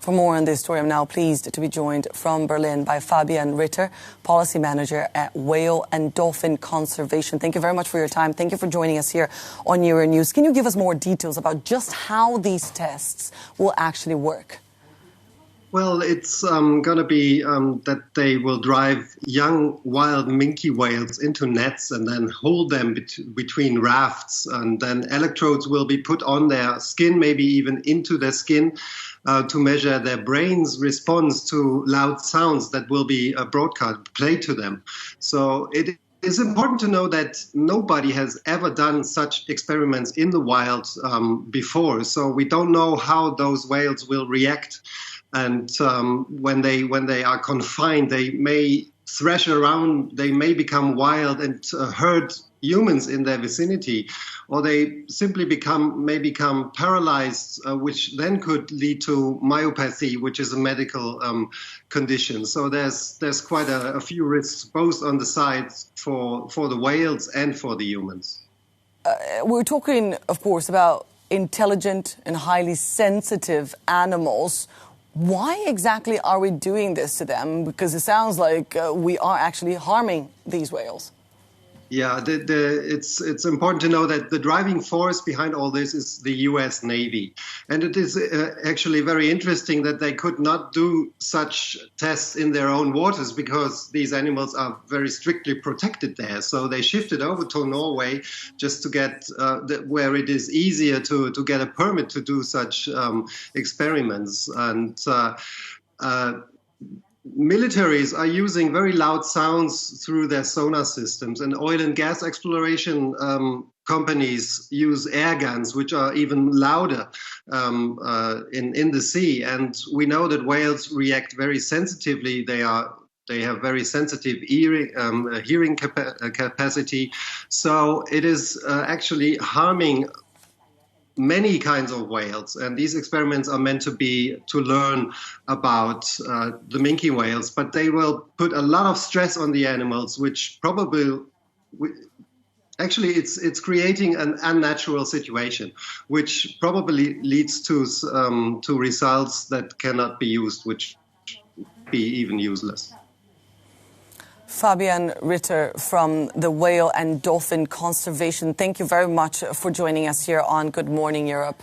For more on this story, I'm now pleased to be joined from Berlin by Fabian Ritter, Policy Manager at Whale and Dolphin Conservation. Thank you very much for your time. Thank you for joining us here on Euro News. Can you give us more details about just how these tests will actually work? Well, it's going to be that they will drive young wild minke whales into nets and then hold them between rafts. And then electrodes will be put on their skin, maybe even into their skin, to measure their brain's response to loud sounds that will be played to them. So it is important to know that nobody has ever done such experiments in the wild before. So we don't know how those whales will react. And when they are confined, they may thrash around, they may become wild and hurt humans in their vicinity, or they simply may become paralyzed, which then could lead to myopathy, which is a medical condition. So there's quite a few risks, both on the sides for the whales and for the humans. We're talking, of course, about intelligent and highly sensitive animals. Why exactly are we doing this to them? Because it sounds like we are actually harming these whales. Yeah, it's important to know that the driving force behind all this is the U.S. Navy. And it is actually very interesting that they could not do such tests in their own waters because these animals are very strictly protected there. So they shifted over to Norway just to get where it is easier to get a permit to do such experiments. And militaries are using very loud sounds through their sonar systems, and oil and gas exploration companies use air guns, which are even louder in the sea. And we know that whales react very sensitively. They have very sensitive hearing capacity. So it is actually harming many kinds of whales, and these experiments are meant to learn about the minke whales, but they will put a lot of stress on the animals, which probably actually it's creating an unnatural situation, which probably leads to results that cannot be used, which be even useless. Fabian Ritter from the Whale and Dolphin Conservation, thank you very much for joining us here on Good Morning Europe.